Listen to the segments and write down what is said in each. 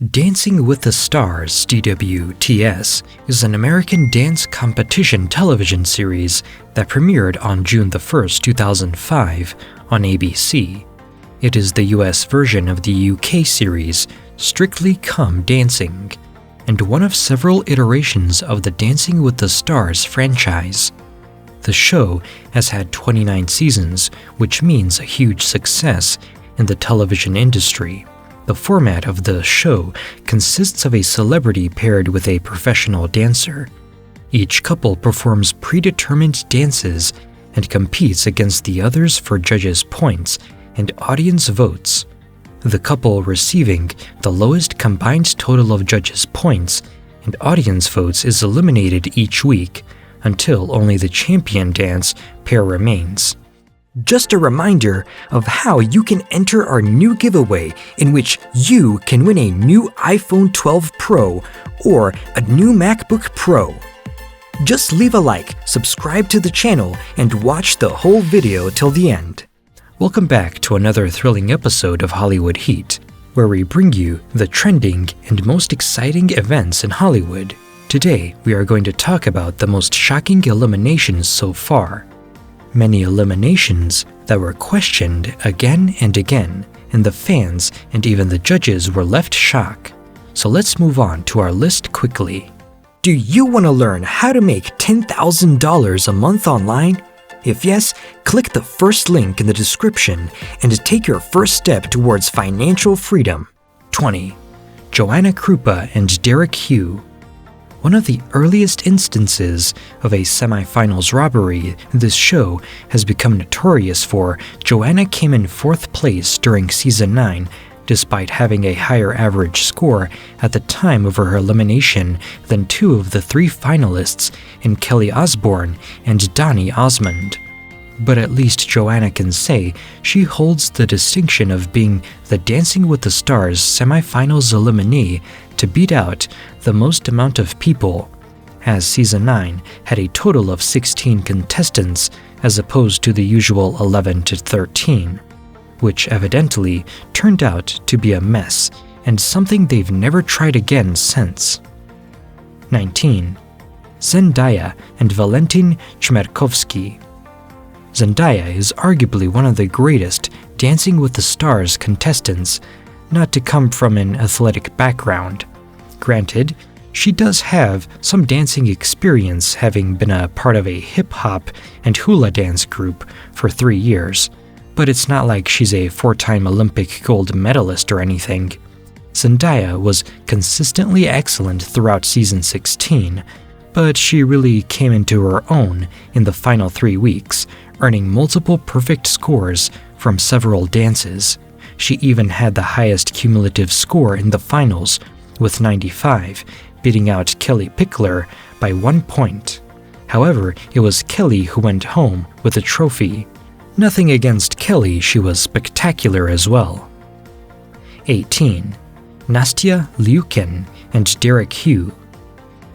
Dancing with the Stars, DWTS, is an American dance competition television series that premiered on June 1, 2005 on ABC. It is the US version of the UK series Strictly Come Dancing, and one of several iterations of the Dancing with the Stars franchise. The show has had 29 seasons, which means a huge success in the television industry. The format of the show consists of a celebrity paired with a professional dancer. Each couple performs predetermined dances and competes against the others for judges' points and audience votes. The couple receiving the lowest combined total of judges' points and audience votes is eliminated each week until only the champion dance pair remains. Just a reminder of how you can enter our new giveaway, in which you can win a new iPhone 12 Pro or a new MacBook Pro. Just leave a like, subscribe to the channel, and watch the whole video till the end. Welcome back to another thrilling episode of Hollywood Heat, where we bring you the trending and most exciting events in Hollywood. Today, we are going to talk about the most shocking eliminations so far. Many eliminations that were questioned again and again, and the fans and even the judges were left shocked. So let's move on to our list quickly. Do you want to learn how to make $10,000 a month online? If yes, click the first link in the description and take your first step towards financial freedom. 20. Joanna Krupa and Hugh. One of the earliest instances of a semifinals robbery this show has become notorious for, Joanna came in 4th place during Season 9, despite having a higher average score at the time of her elimination than 2 of the 3 finalists in Kelly Osbourne and Donny Osmond. But at least Joanna can say she holds the distinction of being the Dancing with the Stars semifinals eliminee to beat out the most amount of people, as Season 9 had a total of 16 contestants as opposed to the usual 11 to 13, which evidently turned out to be a mess and something they've never tried again since. 19. Zendaya and Valentin Chmerkovskiy. Zendaya is arguably one of the greatest Dancing with the Stars contestants, not to come from an athletic background. Granted, she does have some dancing experience, having been a part of a hip-hop and hula dance group for 3 years, but it's not like she's a 4-time Olympic gold medalist or anything. Zendaya was consistently excellent throughout Season 16, but she really came into her own in the final 3 weeks, earning multiple perfect scores from several dances. She even had the highest cumulative score in the finals, with 95, beating out Kelly Pickler by 1 point. However, it was Kelly who went home with the trophy. Nothing against Kelly, she was spectacular as well. 18. Nastia, Liuken, and Hugh.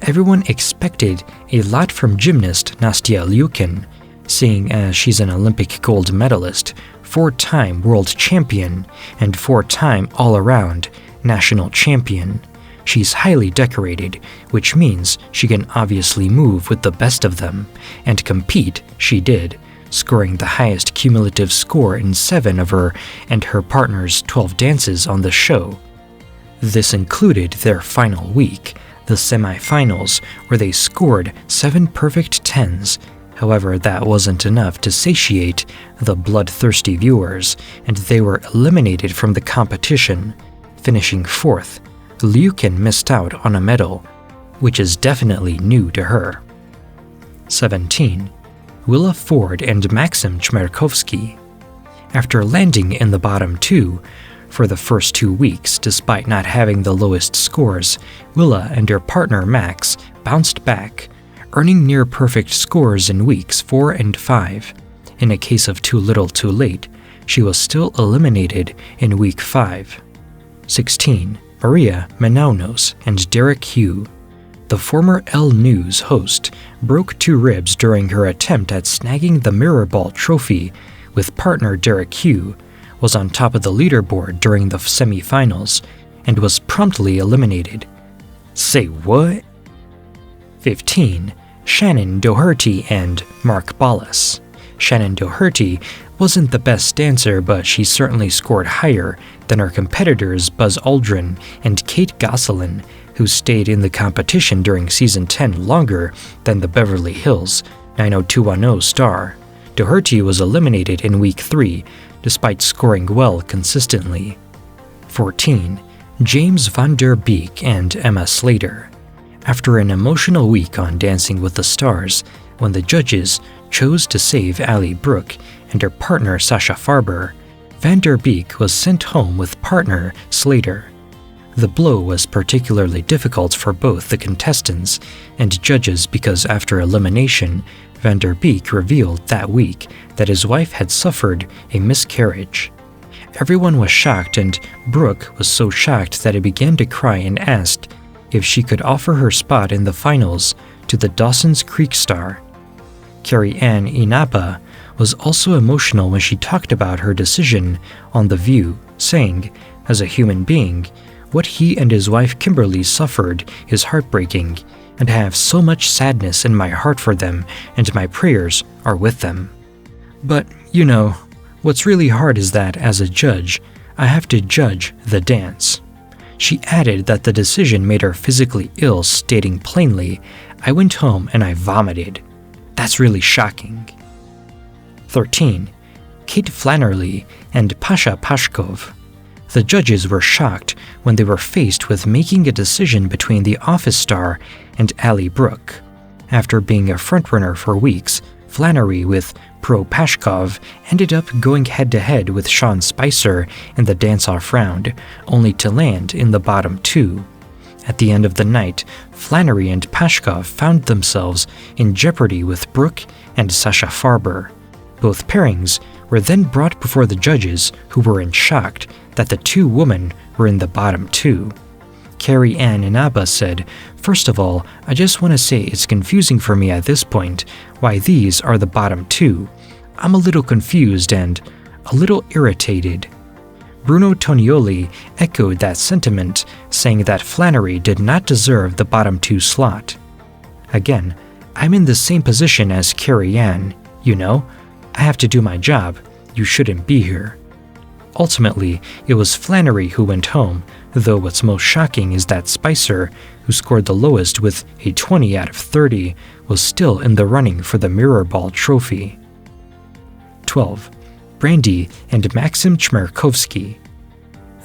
Everyone expected a lot from gymnast Nastia Liuken, seeing as she's an Olympic gold medalist, 4-time world champion, and 4-time all-around national champion. She's highly decorated, which means she can obviously move with the best of them, and compete she did, scoring the highest cumulative score in 7 of her and her partner's 12 dances on the show. This included their final week, the semifinals, where they scored 7 perfect 10s. However, that wasn't enough to satiate the bloodthirsty viewers, and they were eliminated from the competition. Finishing 4th, Liuken missed out on a medal, which is definitely new to her. 17. Willa Ford and Maxim Chmerkovski. After landing in the bottom 2 for the first 2 weeks despite not having the lowest scores, Willa and her partner Max bounced back, earning near-perfect scores in weeks 4 and 5. In a case of too little too late, she was still eliminated in week 5. 16. Maria Menounos and Hugh. The former Elle News host broke 2 ribs during her attempt at snagging the Mirror Ball trophy, with partner Hugh was on top of the leaderboard during the semifinals and was promptly eliminated. Say what? 15. Shannon Doherty and Mark Ballas. Shannon Doherty wasn't the best dancer, but she certainly scored higher than her competitors Buzz Aldrin and Kate Gosselin, who stayed in the competition during Season 10 longer than the Beverly Hills 90210 star. Doherty was eliminated in Week 3, despite scoring well consistently. 14. James Van Der Beek and Emma Slater. After an emotional week on Dancing with the Stars, when the judges chose to save Allie Brooke and her partner Sasha Farber, Van Der Beek was sent home with partner Slater. The blow was particularly difficult for both the contestants and judges because after elimination, Van Der Beek revealed that week that his wife had suffered a miscarriage. Everyone was shocked, and Brooke was so shocked that he began to cry and asked if she could offer her spot in the finals to the Dawson's Creek star. Carrie Ann Inaba was also emotional when she talked about her decision on The View, saying, "As a human being, what he and his wife Kimberly suffered is heartbreaking, and I have so much sadness in my heart for them, and my prayers are with them. But, you know, what's really hard is that, as a judge, I have to judge the dance." She added that the decision made her physically ill, stating plainly, "I went home and I vomited. That's really shocking." 13. Kate Flannerly and Pasha Pashkov. The judges were shocked when they were faced with making a decision between the Office star and Allie Brooke. After being a frontrunner for weeks, Flannery with Pro Pashkov ended up going head-to-head with Sean Spicer in the dance-off round, only to land in the bottom two. At the end of the night, Flannery and Pashkov found themselves in jeopardy with Brooke and Sasha Farber. Both pairings were then brought before the judges, who were shocked that the two women were in the bottom two. Carrie Ann Inaba said, "First of all, I just want to say it's confusing for me at this point why these are the bottom two. I'm a little confused and a little irritated." Bruno Tonioli echoed that sentiment, saying that Flannery did not deserve the bottom two slot. "Again, I'm in the same position as Carrie Ann. You know, I have to do my job. You shouldn't be here." Ultimately, it was Flannery who went home, though what's most shocking is that Spicer, who scored the lowest with a 20 out of 30, was still in the running for the Mirror Ball trophy. 12. Brandy and Maxim Chmerkovski.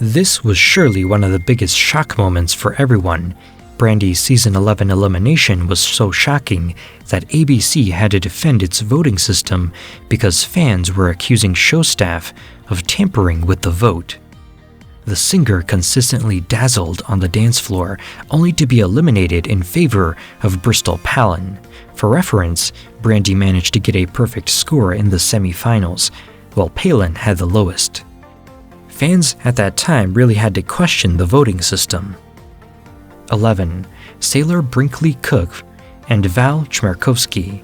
This was surely one of the biggest shock moments for everyone. Brandy's Season 11 elimination was so shocking that ABC had to defend its voting system because fans were accusing show staff of tampering with the vote. The singer consistently dazzled on the dance floor, only to be eliminated in favor of Bristol Palin. For reference, Brandy managed to get a perfect score in the semi-finals, while Palin had the lowest. Fans at that time really had to question the voting system. 11. Sailor Brinkley Cook and Val Chmerkovski.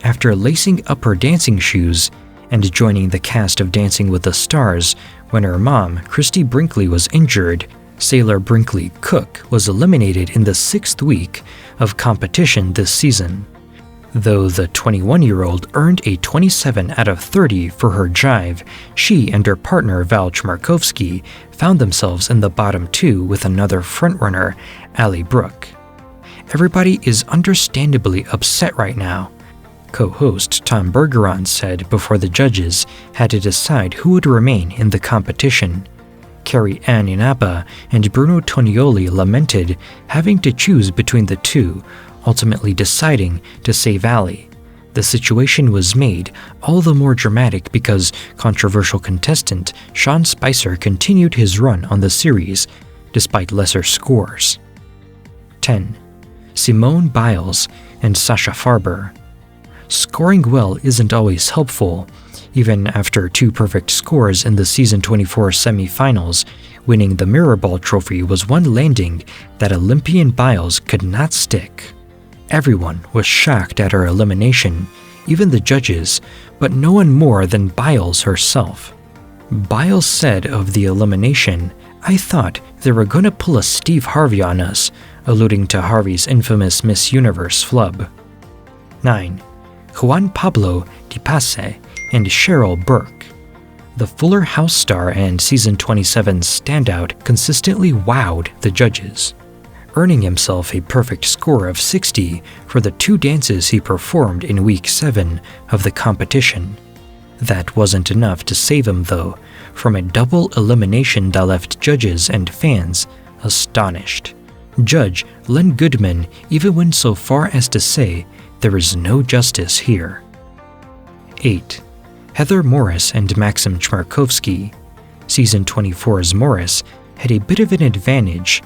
After lacing up her dancing shoes and joining the cast of Dancing with the Stars when her mom, Christy Brinkley, was injured, Sailor Brinkley Cook was eliminated in the 6th week of competition this season. Though the 21-year-old earned a 27 out of 30 for her jive, she and her partner Val Chmarkovsky found themselves in the bottom two with another frontrunner, Allie Brooke. "Everybody is understandably upset right now," co-host Tom Bergeron said before the judges had to decide who would remain in the competition. Carrie Ann Inaba and Bruno Tonioli lamented having to choose between the two, ultimately deciding to save Allie. The situation was made all the more dramatic because controversial contestant Sean Spicer continued his run on the series, despite lesser scores. 10. Simone Biles and Sasha Farber. Scoring well isn't always helpful. Even after 2 perfect scores in the Season 24 semi-finals, winning the Mirror Ball trophy was one landing that Olympian Biles could not stick. Everyone was shocked at her elimination, even the judges, but no one more than Biles herself. Biles said of the elimination, I thought they were gonna pull a Steve Harvey on us, alluding to Harvey's infamous Miss Universe flub. 9. Juan Pablo Di Pace and Cheryl Burke. The Fuller House star and Season 27's standout consistently wowed the judges, earning himself a perfect score of 60 for the 2 dances he performed in Week 7 of the competition. That wasn't enough to save him, though, from a double elimination that left judges and fans astonished. Judge Len Goodman even went so far as to say there is no justice here. 8. Heather Morris and Maxim Chmerkovski. Season 24's Morris had a bit of an advantage,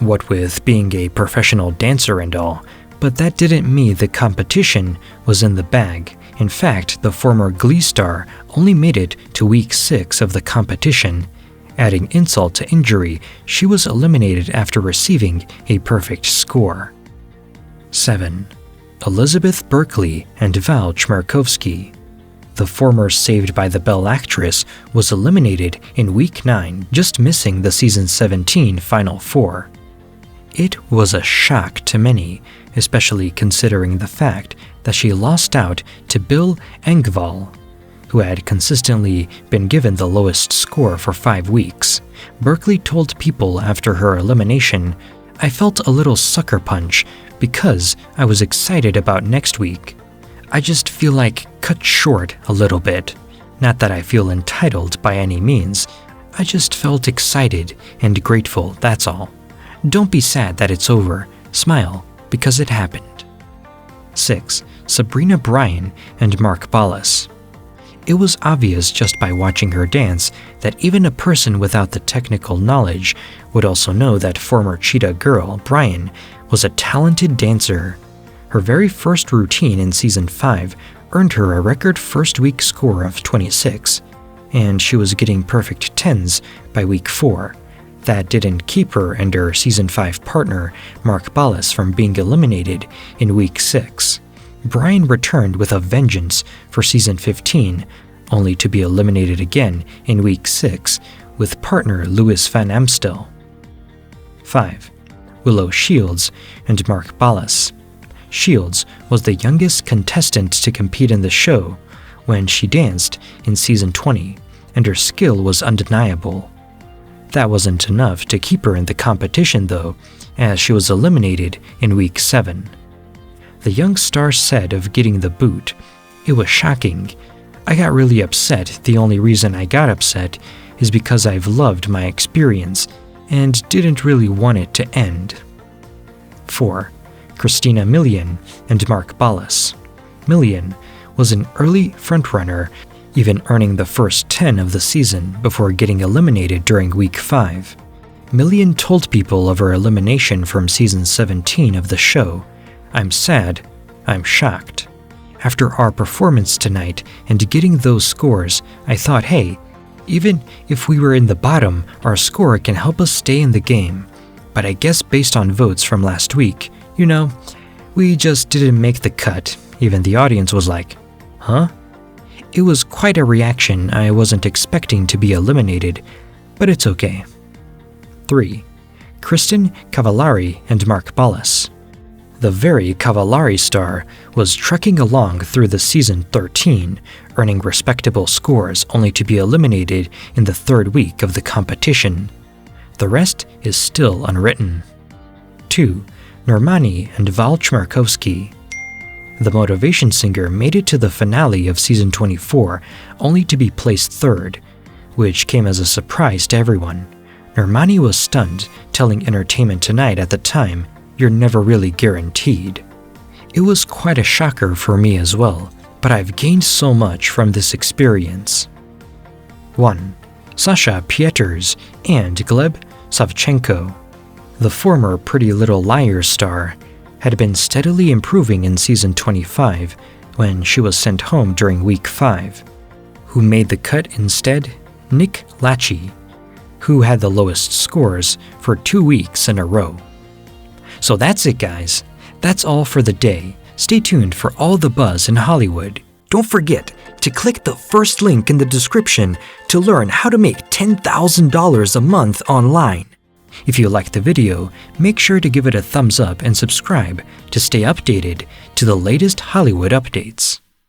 what with being a professional dancer and all, but that didn't mean the competition was in the bag. In fact, the former Glee star only made it to Week 6 of the competition. Adding insult to injury, she was eliminated after receiving a perfect score. 7. Elizabeth Berkeley and Val Chmerkovski. The former Saved by the Bell actress was eliminated in Week 9, just missing the Season 17 Final 4. It was a shock to many, especially considering the fact that she lost out to Bill Engvall, who had consistently been given the lowest score for 5 weeks. Berkeley told People after her elimination, "I felt a little sucker punch because I was excited about next week. I just feel like cut short a little bit. Not that I feel entitled by any means. I just felt excited and grateful, that's all. Don't be sad that it's over. Smile, because it happened." 6. Sabrina Bryan and Mark Ballas. It was obvious just by watching her dance that even a person without the technical knowledge would also know that former Cheetah girl, Bryan, was a talented dancer. Her very first routine in Season 5 earned her a record first-week score of 26, and she was getting perfect 10s by Week 4. That didn't keep her and her Season 5 partner, Mark Ballas, from being eliminated in Week 6. Bryan returned with a vengeance for Season 15, only to be eliminated again in Week 6 with partner Louis Van Amstel. 5. Willow Shields and Mark Ballas. Shields was the youngest contestant to compete in the show when she danced in Season 20, and her skill was undeniable. That wasn't enough to keep her in the competition, though, as she was eliminated in Week 7. The young star said of getting the boot, "It was shocking. I got really upset. The only reason I got upset is because I've loved my experience and didn't really want it to end." 4. Christina Milian and Mark Ballas. Milian was an early frontrunner, even earning the first 10 of the season before getting eliminated during Week 5. Milian told People of her elimination from Season 17 of the show, "I'm sad, I'm shocked. After our performance tonight and getting those scores, I thought, hey, even if we were in the bottom, our score can help us stay in the game. But I guess based on votes from last week, we just didn't make the cut." Even the audience was like, "Huh?" It was quite a reaction. I wasn't expecting to be eliminated, but it's okay. 3. Kristen Cavallari and Mark Ballas. The very Cavallari star was trekking along through the Season 13, earning respectable scores only to be eliminated in the 3rd week of the competition. The rest is still unwritten. 2. Normani and Walch Chmarkovsky. The motivation singer made it to the finale of Season 24 only to be placed 3rd, which came as a surprise to everyone. Normani was stunned, telling Entertainment Tonight at the time, "You're never really guaranteed." It was quite a shocker for me as well, but I've gained so much from this experience. 1. Sasha Pieters and Gleb Savchenko. The former Pretty Little Liars star had been steadily improving in Season 25 when she was sent home during Week 5. Who made the cut instead? Nick Lachey, who had the lowest scores for 2 weeks in a row. So that's it, guys. That's all for the day. Stay tuned for all the buzz in Hollywood. Don't forget to click the first link in the description to learn how to make $10,000 a month online. If you liked the video, make sure to give it a thumbs up and subscribe to stay updated to the latest Hollywood updates.